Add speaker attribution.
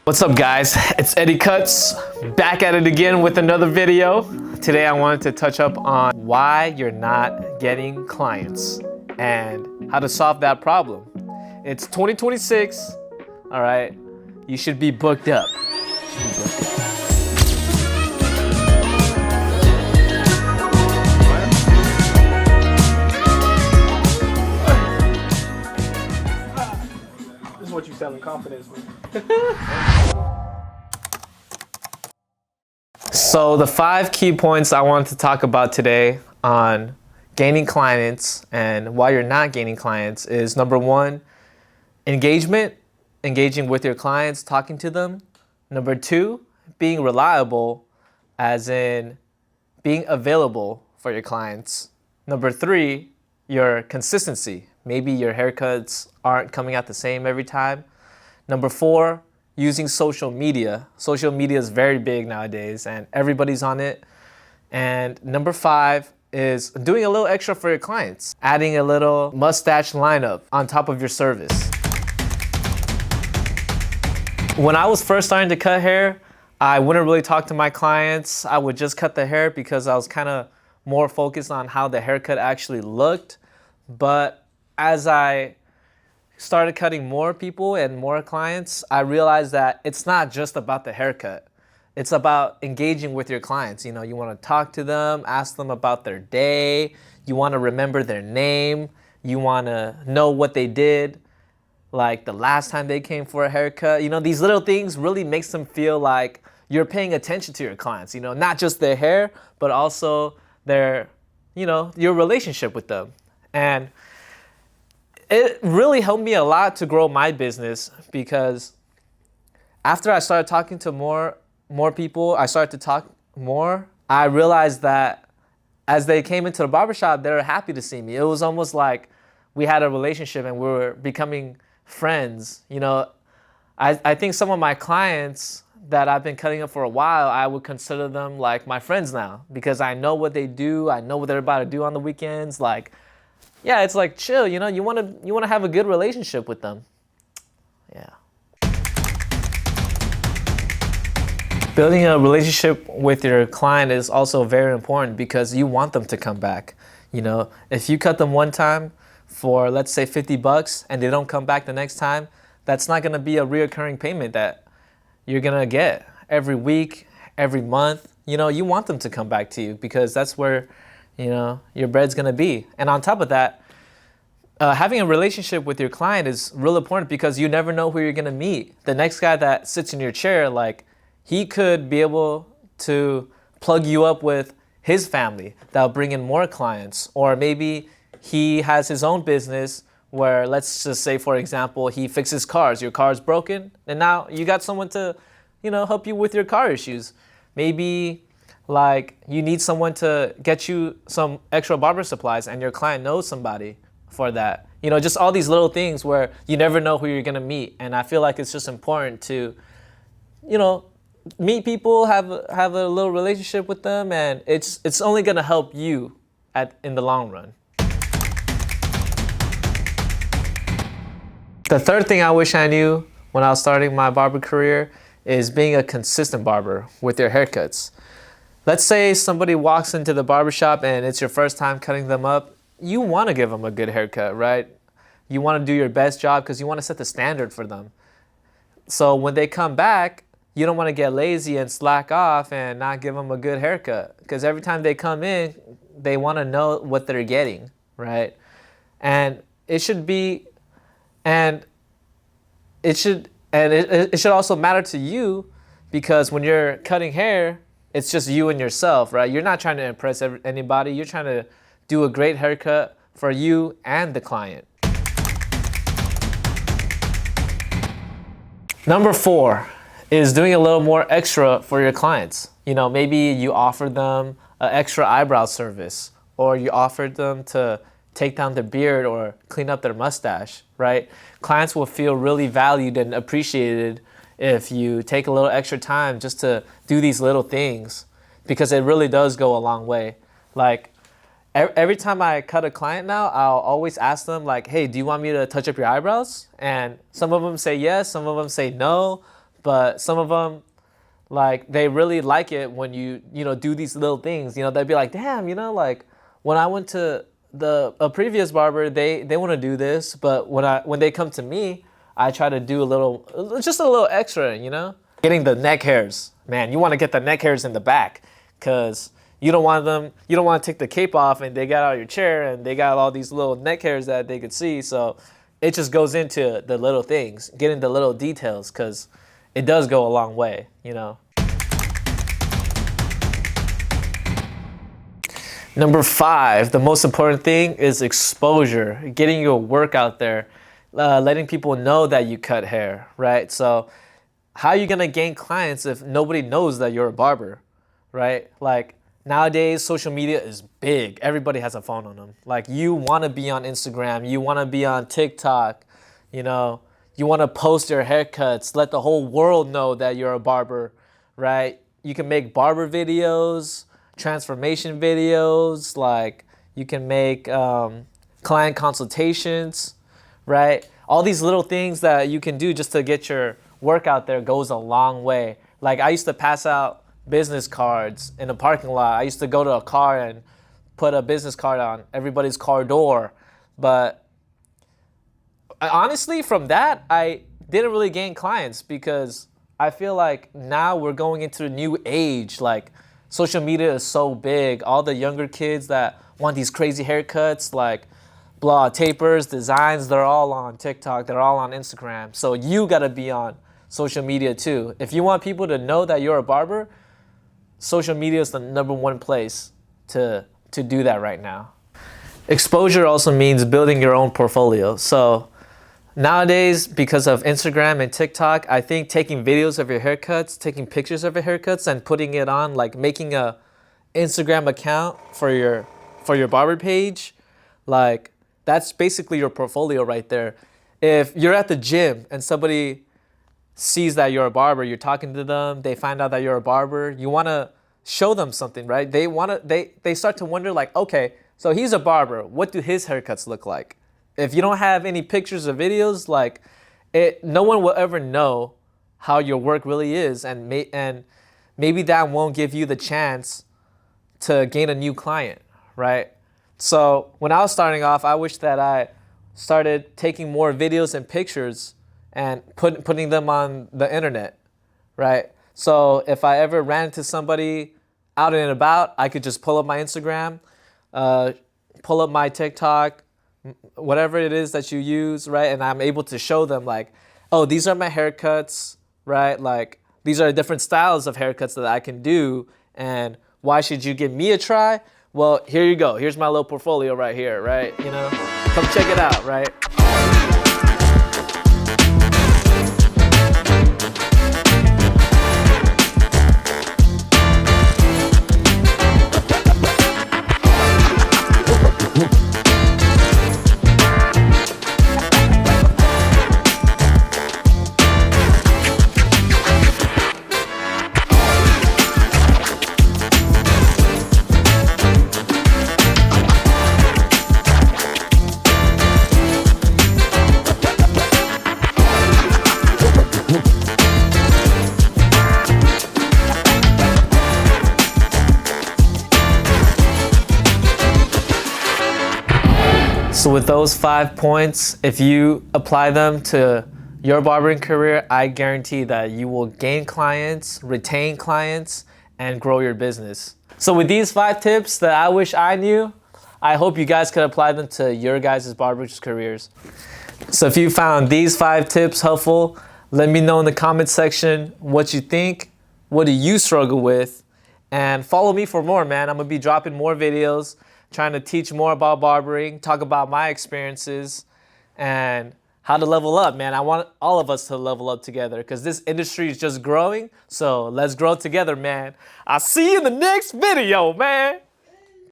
Speaker 1: What's up guys, it's Eddie Cuts, back at it again with another video. Today I wanted to touch up on why you're not getting clients and how to solve that problem. It's 2026, all right, you should be booked up. This is what you selling confidence with. So the 5 key points I wanted to talk about today on gaining clients and why you're not gaining clients is number 1, engaging with your clients, talking to them. Number 2, being reliable, as in being available for your clients. Number 3, your consistency. Maybe your haircuts aren't coming out the same every time. Number 4, using social media. Social media is very big nowadays and everybody's on it. And number 5 is doing a little extra for your clients. Adding a little mustache lineup on top of your service. When I was first starting to cut hair, I wouldn't really talk to my clients. I would just cut the hair because I was kind of more focused on how the haircut actually looked. But as I started cutting more people and more clients, I realized that it's not just about the haircut. It's about engaging with your clients. You know, you want to talk to them, ask them about their day. You want to remember their name. You want to know what they did, like the last time they came for a haircut. You know, these little things really makes them feel like you're paying attention to your clients. You know, not just their hair, but also their, you know, your relationship with them. And it really helped me a lot to grow my business, because after I started talking to more people, I started to talk more. I realized that as they came into the barbershop, they were happy to see me. It was almost like we had a relationship and we were becoming friends. You know, I think some of my clients that I've been cutting up for a while, I would consider them like my friends now, because I know what they do. I know what they're about to do on the weekends. Like, yeah, it's like chill, you know, you want to have a good relationship with them. Yeah. Building a relationship with your client is also very important, because you want them to come back. You know, if you cut them one time for, let's say, $50 and they don't come back the next time, that's not going to be a reoccurring payment that you're going to get every week, every month. You know, you want them to come back to you, because that's where, you know, your bread's gonna be. And on top of that, having a relationship with your client is real important, because you never know who you're gonna meet. The next guy that sits in your chair, like, he could be able to plug you up with his family that'll bring in more clients. Or maybe he has his own business where, let's just say, for example, he fixes cars. Your car's broken, and now you got someone to, you know, help you with your car issues. Maybe like you need someone to get you some extra barber supplies and your client knows somebody for that. You know, just all these little things where you never know who you're gonna meet. And I feel like it's just important to, you know, meet people, have a little relationship with them, and it's only gonna help you in the long run. The third thing I wish I knew when I was starting my barber career is being a consistent barber with your haircuts. Let's say somebody walks into the barbershop and it's your first time cutting them up. You want to give them a good haircut, right? You want to do your best job because you want to set the standard for them. So when they come back, you don't want to get lazy and slack off and not give them a good haircut, because every time they come in, they want to know what they're getting, right? And it should be, and it should also matter to you, because when you're cutting hair, it's just you and yourself, right? You're not trying to impress anybody. You're trying to do a great haircut for you and the client. Number 4 is doing a little more extra for your clients. You know, maybe you offer them an extra eyebrow service, or you offered them to take down their beard or clean up their mustache, right? Clients will feel really valued and appreciated if you take a little extra time just to do these little things, because it really does go a long way. Like, every time I cut a client now, I'll always ask them, like, hey, do you want me to touch up your eyebrows? And some of them say yes, some of them say no, but some of them, like, they really like it when you do these little things. They'd be like, damn, like when I went to a previous barber, they want to do this, but when they come to me, I try to do just a little extra. Getting the neck hairs, man. You want to get the neck hairs in the back, cause you don't want to take the cape off and they got out of your chair and they got all these little neck hairs that they could see. So it just goes into the little things, getting the little details, cause it does go a long way. Number 5, the most important thing is exposure, getting your work out there, letting people know that you cut hair, right? So how are you gonna gain clients if nobody knows that you're a barber, right? Like nowadays, social media is big. Everybody has a phone on them. Like you wanna be on Instagram, you wanna be on TikTok, you wanna post your haircuts, let the whole world know that you're a barber, right? You can make barber videos, transformation videos, like you can make client consultations, right? All these little things that you can do just to get your work out there goes a long way. Like I used to pass out business cards in a parking lot. I used to go to a car and put a business card on everybody's car door. But honestly, from that, I didn't really gain clients because I feel like now we're going into a new age. Like social media is so big. All the younger kids that want these crazy haircuts, like blowout tapers, designs, they're all on TikTok. They're all on Instagram. So you got to be on social media too. If you want people to know that you're a barber, social media is the #1 place to do that right now. Exposure also means building your own portfolio. So nowadays, because of Instagram and TikTok, I think taking videos of your haircuts, taking pictures of your haircuts and putting it on, like making a Instagram account for your barber page, like that's basically your portfolio right there. If you're at the gym and somebody sees that you're a barber, you're talking to them, they find out that you're a barber, you want to show them something, right? They start to wonder like, okay, so he's a barber. What do his haircuts look like? If you don't have any pictures or videos, like no one will ever know how your work really is, and maybe that won't give you the chance to gain a new client, right? So when I was starting off, I wish that I started taking more videos and pictures and putting them on the internet, right? So if I ever ran into somebody out and about, I could just pull up my Instagram, pull up my TikTok, whatever it is that you use, right? And I'm able to show them like, oh, these are my haircuts, right? Like these are different styles of haircuts that I can do. And why should you give me a try? Well, here you go. Here's my little portfolio right here, right? Come check it out, right? So with those 5 points, if you apply them to your barbering career, I guarantee that you will gain clients, retain clients, and grow your business. So with these 5 tips that I wish I knew, I hope you guys could apply them to your guys' barbering careers. So if you found these 5 tips helpful, let me know in the comment section what you think, what do you struggle with, and follow me for more, man. I'm gonna be dropping more videos, trying to teach more about barbering, talk about my experiences, and how to level up, man. I want all of us to level up together because this industry is just growing. So let's grow together, man. I'll see you in the next video, man.